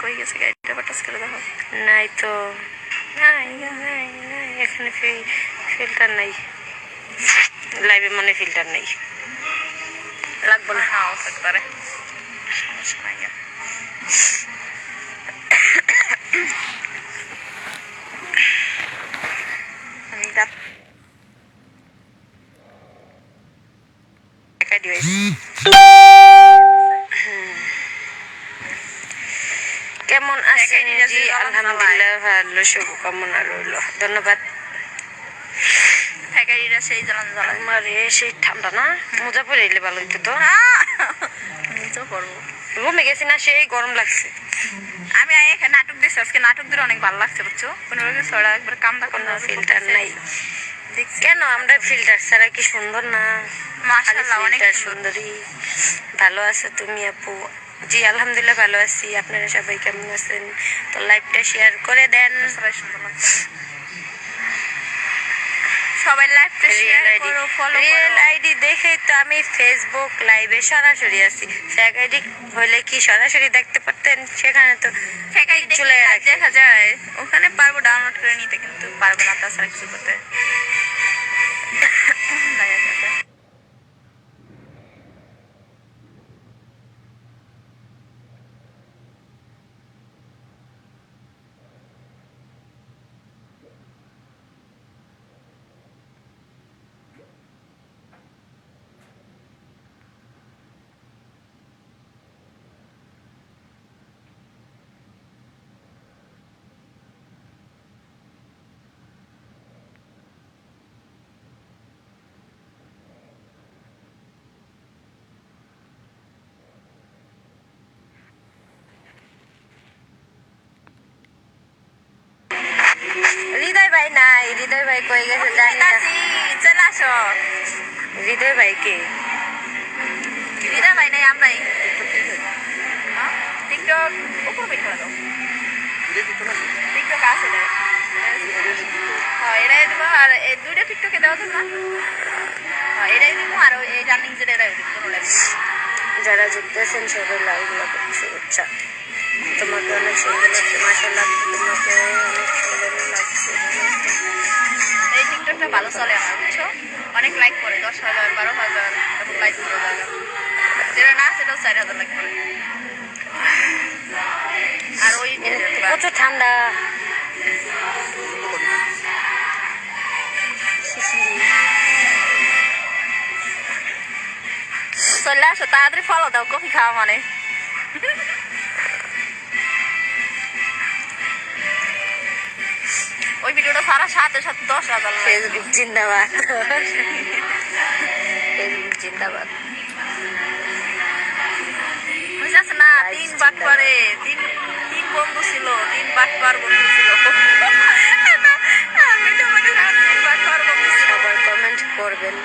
কই গেছে গাড়িটা বাটাস করে দেখো নাই তো নাই নাই নাই এখানে ফিল্টার নাই লাইভে মনে ফিল্টার নেই লাগবে না নাও থাকতে পারে সমস্যা নাই আমি দাঁত কেমন আছেন জি আলহামদুলিল্লাহ ভালো শুভকামনা রইল ধন্যবাদ ফ্যাকারিরা সেই জ্বালান জ্বালায় আমার সেই ঠান্ডা না মোজা পরে এলে ভালো হইতো তো নিচেও পড়বো রুমে গেছি না সেই গরম লাগছে আমি এখানে নাটক দিয়েছি আজকে নাটক দিয়ে অনেক ভালো লাগছে বুঝছো কোনো ছড়া একবার কামদা কোনো ফিল্টার নাই কেন আমরা ফিল্টার ছাড়া কি সুন্দর না মাশাআল্লাহ অনেক সুন্দরী ভালো আছে তুমি আপু জি আলহামদুলিল্লাহ ভালো আছি আপনারা সবাই কেমন আছেন তো লাইভটা শেয়ার করে দেন সবাই লাইভটা শেয়ার করো ফলো করো রিয়েল আইডি দেখে তো আমি ফেসবুক লাইভে সরাসরি আছি ফেক আইডি হলে কি সরাসরি দেখতে পারতেন সেখানে তো ফেক আইডি চলে দেখা যায় ওখানে পারবো ডাউনলোড করে নিতে কিন্তু পারবো না তাছাড়া কিছু করতে হৃদয় ভাই নাই হৃদয় ভাই কই গেছে জানি না চলে আসো হৃদয় ভাই কে হৃদয় ভাই নাই আমরাই টিকটক উপর বের করে দাও টিকটক আছে রে হ্যাঁ এটাই দেবো আর এই দুইটা টিকটকে দেওয়া দেবো না হ্যাঁ এটাই দেবো আর এই রানিং যেটা এটাই দেবো কোনো লাগবে যারা যুক্তেছেন সবাই লাইভগুলো শুভেচ্ছা তোমাকে অনেক সুন্দর লাগছে মাশাআল্লাহ তোমাকে অনেক সুন্দর লাগছে এই টিকটকটা ভালো চলে আমার বুঝছো অনেক লাইক করে 10,000 12,000 তারপর লাইক করে যেটা না সেটাও 4,000 লাইক করে আর ওই প্রচুর ঠান্ডা চলে আসো তাড়াতাড়ি ফলো দাও কফি খাওয়া মানে ওই ভিডিওটা সারা সাথে সাথে 10,000 ফেসবুক জিন্দাবাদ ফেসবুক জিন্দাবাদ বুঝাস না 3 বাট পারে 3 বন্ধু ছিল 3 বাট পার বন্ধু ছিল সবাই কমেন্ট করবেন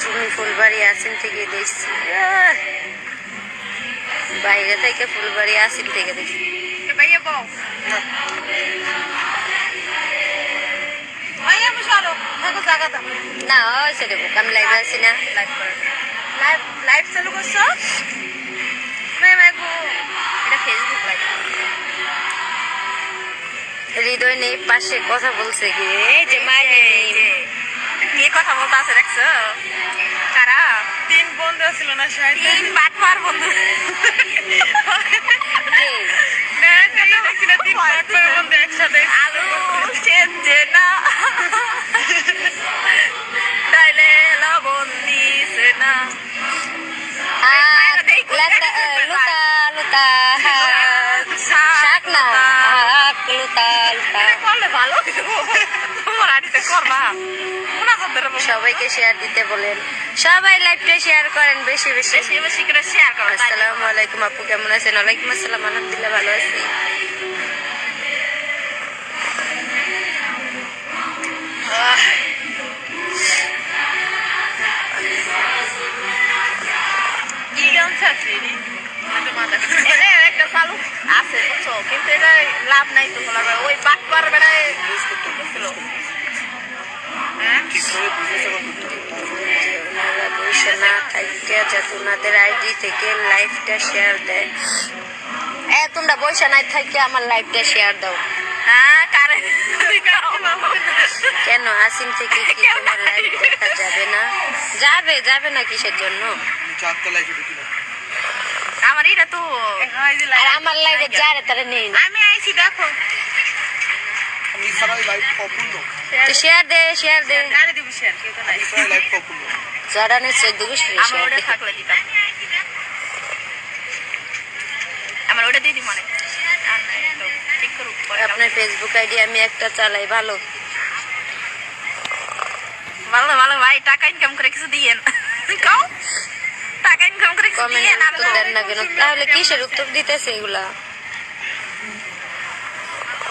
তুমি ফুলবাড়ি আসেন থেকে দেখছি বাইরে থেকে ফুলবাড়ি আসেন থেকে দেখছি ভাইয়া বউ ভাইয়া মুশারো দেখো জায়গা দাও না সেটা আমি লাইভে আছি না লাইভ চালু করছো এটা ফেসবুক লাইভ হৃদয় নেই পাশে কথা বলছে কি এই যে মাইনে কে কথা বলতে আছে দেখছো কারা 3 বন্ধু ছিল না 3 বাটপার বন্ধু একসাথে আলু সেজে না ডাইলে লবণ দিছে না লুতা লুতা শাক না লুতা লুতা করলে ভালো তোমার আড়িতে করবা সবাইকে শেয়ার দিতে বলেন সবাই লাইভটা শেয়ার করেন বেশি বেশি বেশি বেশি করে শেয়ার করো আসসালামু আলাইকুম আপু কেমন আছেন ওয়ালাইকুম আসসালাম আলহামদুলিল্লাহ ভালো আছি কি গান চাচ্ছি একটা চালু আছে বুঝছো কিন্তু এটা লাভ নাই তো ওই বাটপার বেড়ায় হ্যাঁ বসে না থাকতে যাতে ওনাদের আইডি থেকে লাইভটা শেয়ার দেয়। তোমরা বসে নাই থাকতে আমার লাইভটা শেয়ার দাও। হ্যাঁ কারে কেন আসিম থেকে কি তোমার লাইভ দেখা যাবে না? যাবে না কিসের জন্য? আমার এটা তো আর আমার লাইভে যারে তারা নেই না। আমি আইছি দেখো তো শেয়ার দে আরে দিব শেয়ার কেউ তো নাই যারা নিশ্চয় দিবি আমার শেয়ার ওটা দে। থাকলে দিতাম আমার ওটা দিয়ে দি মনে ঠিক করুক আপনার ফেসবুক আইডি আমি একটা চালাই, ভালো ভালো ভালো ভাই টাকা ইনকাম করে কিছু দিয়েন কাও টাকা ইনকাম করে কিছু কমেন্ট দিয়েন উত্তর দেন না কেন? তাহলে কিসের উত্তর দিতেছে এগুলা?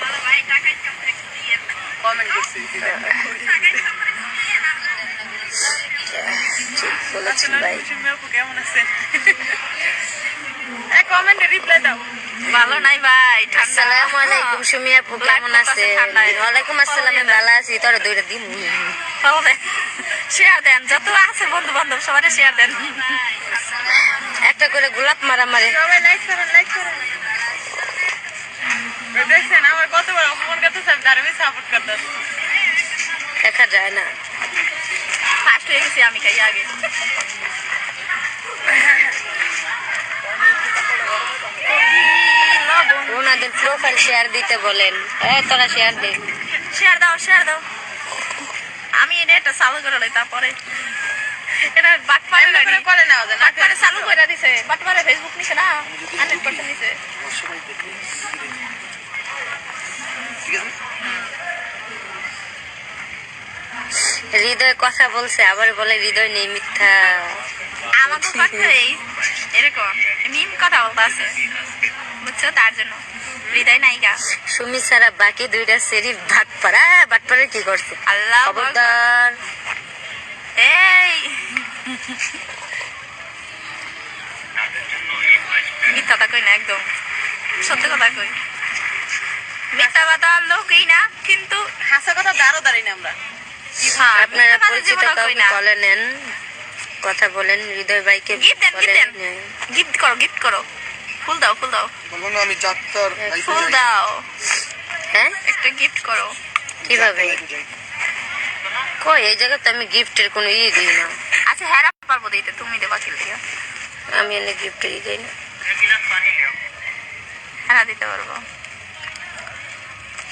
ভালো ভাই টাকা ইনকাম করে কিছু দিয়েন কমেন্ট করছি ঠিক বলেছেন ভাই। কেমন আছেন কমেন্টে রিপ্লাই দাও ভালো নাই ভাই ঠান্ডা আসসালামু আলাইকুম সুমি আপু, কেমন আছেন? ওয়ালাইকুম আসসালাম, আমি ভালো আছি। তোরা দুইটা দিম শেয়ার দেন যত আছে বন্ধু বান্ধব সবাই শেয়ার দেন একটা করে গোলাপ মারামারি। সবাই লাইক করেন দেখছেন আমার কত বড় অপমান করতেছে, আমি তার সাপোর্ট করতেছি। দেখা যায় না। ফার্স্ট হয়ে গেছি আমি খাই আগে ওনাদের প্রোফাইল শেয়ার দিতে বলেন। তোরা শেয়ার দে। শেয়ার দাও আমি এটা চালু করে লই তারপরে এটা বাটপারে করে নেওয়া যায় না বাটপারে চালু করে দিছে বাটপারে ফেসবুক নিছে না 100% নিছে হৃদয় কথা বলছে, আবার বলে হৃদয় নেই, মিথ্যা। আমাকে পাঠাই এরকম মিম কথা বলতে আছে বুঝছো তার জন্য হৃদয় নায়িকা সুমি ছাড়া বাকি দুইটা সেরি বাটপাড়া কি করছে? আল্লাহ খবরদার। এই মিথ্যা কথা কই না, একদম সত্য কথা কই। মিথ্যা কথা লোকই না কিন্তু হাসা কথা দাঁড়ো দাঁড়াই না আমরা। হ্যাঁ, আপনারা মিথ্যা কথা পরিচিত জীবনেও কই কাউকে না। কলে নেন, কথা বলেন। হৃদয় ভাইকে গিফট বলেন। দেন গিফট করো ফুল দাও বলবো না আমি যাত্রার ফুল দাও হ্যাঁ, একটা গিফট করো কিভাবে? কই এই জায়গায় তো আমি গিফটের কোনো দিই না। আচ্ছা হ্যাঁ পারবো দিতে তুমি দেবা কিল দিয়া আমি এনে গিফট দিই না। হ্যাঁ দিতে পারবো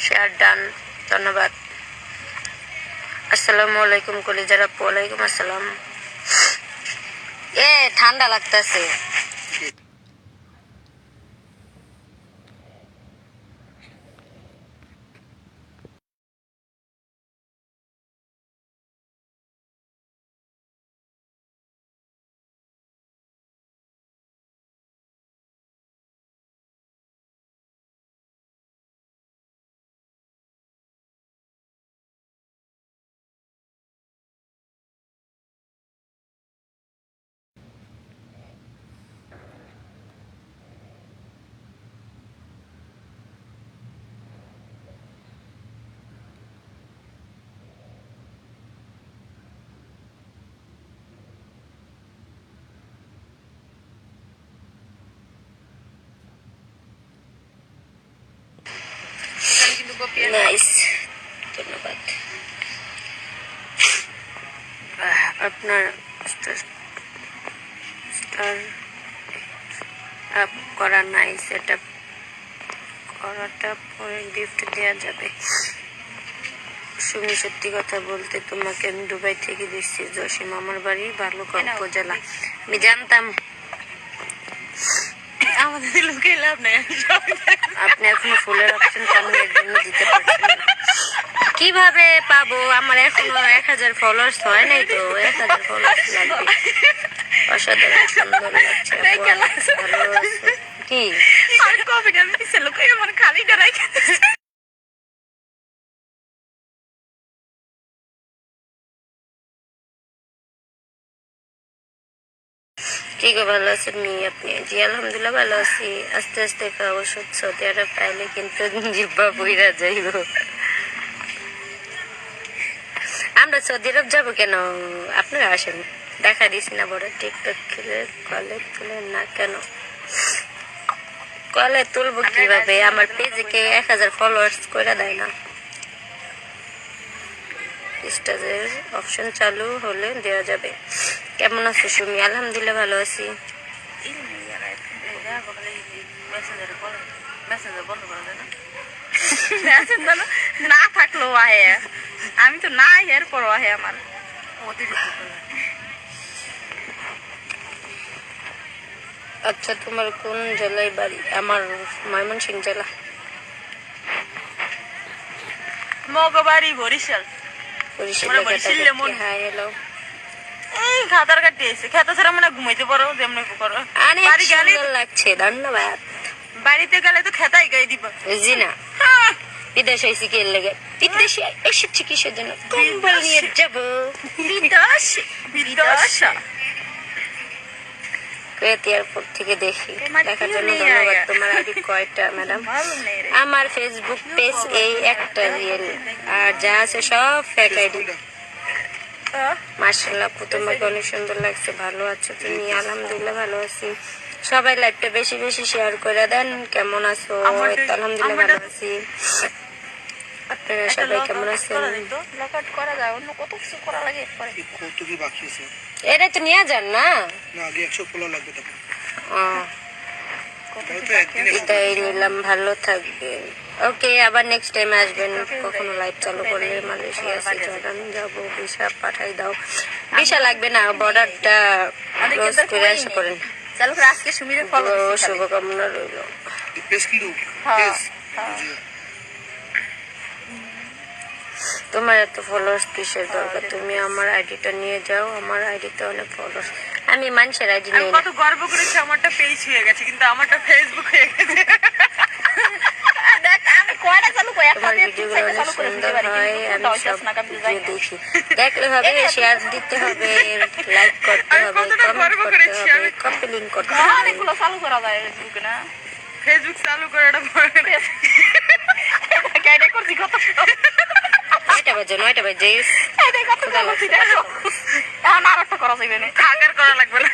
শেয়ার ডান, ধন্যবাদ। আসসালামু আলাইকুম কলিজার আপু। ওয়ালাইকুম আসসালাম। ঠান্ডা লাগতেছে। নাইস, ধন্যবাদ। আপনার স্টার আপ করা নাই, সেট আপ করাটা পরে গিফট দেওয়া যাবে। সুমি সত্যি কথা বলতে তোমাকে আমি দুবাই থেকে দিচ্ছি। জসিম আমার বাড়ি ভালুকা উপজেলা। আমি জানতাম আমাদের লোকে লাভ নেই। আপনি এখনো ফুলের অপশন কেন এর জন্য দিতে পারছেন না? কিভাবে পাবো? আমার এখনো 1000 ফলোয়ার্স হয় নাই তো। 1000 ফলোয়ার্স লাগবে। অসাধারণ সুন্দর লাগছে আপু, ভালো আছে কি? আর কবিটা দিছে লোকে আমার খালি ডরাই কি গো, ভালো আছেন নি আপনি? জি আলহামদুলিল্লাহ ভালো আছি। আস্তে আস্তে খাওয়া ওষুধ সৌদি আরব পাইলে কিন্তু জিব্বা বইরা যাইব। আমরা সৌদি আরব যাবো কেন? আপনারা আসেন, দেখা দিস না বড় টিকটক খেলে কলে তুলে না কেন? কলে তুলবো কিভাবে? আমার পেজে কে 1000 ফলোয়ার্স করে দেয় না। স্টাজের অপশন চালু হলে দেওয়া যাবে। কেমন আছো সুমি? আলহামদুলিল্লাহ ভালো আছি। না থাকলো আহে, আমি তো না এরপর আহে আমার আচ্ছা তোমার কোন জেলায় বাড়ি? আমার ময়মনসিংহ জেলা। মগবাড়ি বরিশাল। বরিশালে বরিশালে মন। Hi hello. এই খাতার কাটি এসে খেতা ছাড়া মানে ঘুমাইতে পারো যেমন করো। অনেক বাড়ি গেলে সুন্দর লাগছে, ধন্যবাদ। বাড়িতে গেলে তো খেতাই গায়ে দিবা। জি না, বিদেশে এসে কি লেগে? বিদেশে এসেছি কিসের জন্য? কম্বল নিয়ে যাবো বিদেশ বিদেশ। কুয়েত এয়ারপোর্ট থেকে দেখি। তোমার দেখার কেউ জন্য নেই ধন্যবাদ। আয়া। তোমার আইডি কয়টা ম্যাডাম? ভালো নেই রে। আমার ফেসবুক পেজ এই একটা রিয়েল, আর যা আছে সব ফেক আইডি। মাশাআল্লাহ আপু তোমাকে অনেক সুন্দর লাগছে। ভালো আছো তুমি? আলহামদুলিল্লাহ ভালো আছি। সবাই লাইভটা বেশি বেশি শেয়ার করে দেন। কেমন আছো? এই তো আলহামদুলিল্লাহ ভালো আছি। আপনারা সবাই কেমন আছেন? লকআউট করা যায়, অন্য কত কিছু করা লাগে পরে। কত কি বাকি আছে? এটা তো নিয়ে যান না। না আগে 100 ফলো লাগবে তখন। কত তাহলে কি তো একদিনে এটাই নিলাম। ভালো থাকবেন। ওকে, আবার নেক্সট টাইম আসবেন। কখনো লাইভ চালু করলে মালয়েশিয়া আছে, জর্ডান যাবো। ভিসা পাঠাই দাও। ভিসা লাগবে না, বর্ডারটা ক্লোজ করে আসা করেন। চালু করে আজকে সুমিরে ফলো ও, শুভকামনা রইল। পেজ কিন্তু হ্যাঁ, পেজ হ্যাঁ। তোমার এত ফলোয়ার্স কিসের দরকার? তুমি আমার আইডিটা নিয়ে যাও। আমার আইডিতে অনেক ফলোয়ার্স। আমি মানুষের আইডি আমি নিই কত গর্ব করেছি আমারটা পেজ হয়ে গেছে, কিন্তু আমারটা ফেসবুক হয়ে গেছে। দেখ আমি কয়টা চালু করে একটা তোমার দিয়ে ভিডিওগুলো তিন অনেক চারটা চালু করে দিতে সুন্দর পারি, হয়। কিন্তু আমি সব না কাম যাই ভিডিও না। দেখি। দেখলে হবে, শেয়ার দিতে হবে, লাইক করতে আমি হবে, কতটা কমেন্ট গর্ব করতে করেছি হবে, আমি। কপি লিংক করতে হবে। অনেকগুলো চালু করা যায় ফেসবুকে না। ফেসবুক চালু করে এটা পরে কেটে করছি কত নয়টা বাজে 9টা বাজে। কেটে কত করছি দেখো। এখন আর একটা করা যাবে না। থাকার করা লাগবে না,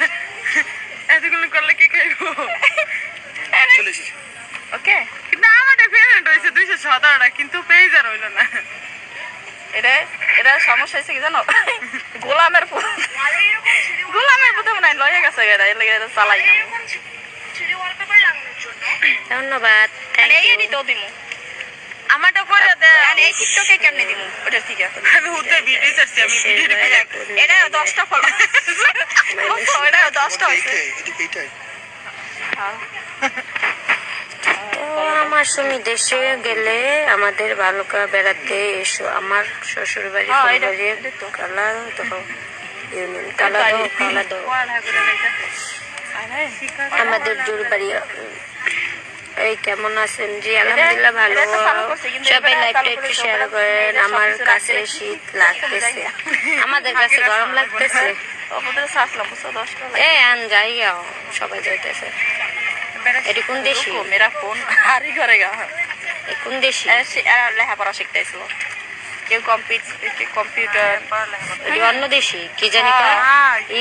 এতগুলো করলে কি খাইবো? চলে এসেছি। ওকে, কিন্তু আমারটা পেমেন্ট হয়েছে 217টা, কিন্তু পেজ আর হইলো না। এটা এটা সমস্যা হয়েছে কি জানো? গোলামের প্রথমে নাই লয়ে গেছে এটা, এর লাগে এটা চালাই না। ধন্যবাদ, থ্যাংক এই ইউ। এডিটও দিমু। আমারটা করে দে। মানে এই টিকটকে কেমনে দিমু ওটা ঠিক আছে। আমি উঠতে ভিডিও ছাড়ছি, আমি ভিডিও এটা 10টা ফলো। এটা 10টা হইছে। এদিকে এইটাই তো আমার সুমি, দেশে গেলে আমাদের বালুকা বেড়াতে এসো। আমার শ্বশুর বাড়ি হ্যাঁ, এটা কালাদহ ইউনিয়ন, কালাদহ। আমাদের জুরবাড়ি। এই কেমন আছেন? জি আলহামদুলিল্লাহ ভালো। এটা তো চালু করছে, কিন্তু সবাই এটা লাইভটা চালু একটু করে শেয়ার সবাই করেন। সব আমার কিছু কাছে রাখলে শীত লাগতেছে। আমাদের কাছে গরম লাগতেছে। ওপরে সাতলাম 10টা এ আন যাইগাও, সবাই যাইতেছে। এটি কোন দেশি? মেরা ফোন হারি করেগা। এ কোন দেশি? এরা লেখাপড়া শিখতেছিল, কেউ কম্পিউটার। এটি অন্য দেশি কি জানি কা?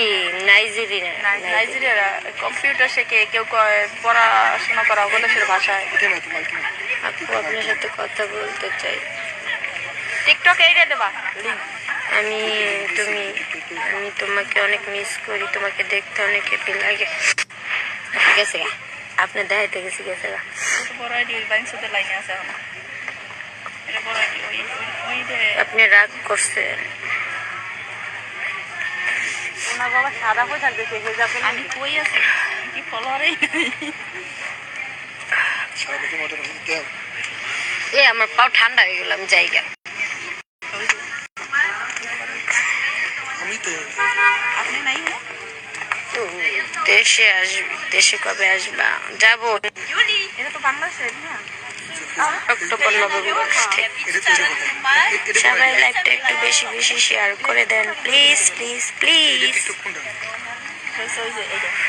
ই নাইজেরিয়া। নাইজেরিয়ারা কম্পিউটার শেখে, কেউ পড়াশোনা করা ওগুলোর ভাষায়। এটা না তোমার কি আপু আপনার সাথে কথা বলতে চাই। টিকটক এইটা দেবা। আমি তোমাকে অনেক মিস করি। তোমাকে দেখতে অনেক হ্যাপি লাগে। গেছে গা, আপনার দেখাইতে গেছি, গেছে গা। বড় আইডি বাইনশোতে লাইনে আছে এখন। এটা বড় আইডি ওই যে আপনি রাগ করছেন? ওনার বাবা সাদা হয়ে থাকবে, আমি কই আছি কি ফলোয়ারই সারা বছর মতো দিতে হবে। এ আমার পাও ঠান্ডা হয়ে গেলাম জায়গা। আমি তো আপনি নাই না। দেশে আসবি? দেশে কবে আসবা? যাবো এটা তো বাংলাদেশের না। অক্টোবর নভেম্বর থেকে। এটা তো এটা সবাই লাইভটা একটু বেশি বেশি শেয়ার করে দেন প্লিজ প্লিজ প্লিজ। টিকটক কোনটা? ওই যে এইটা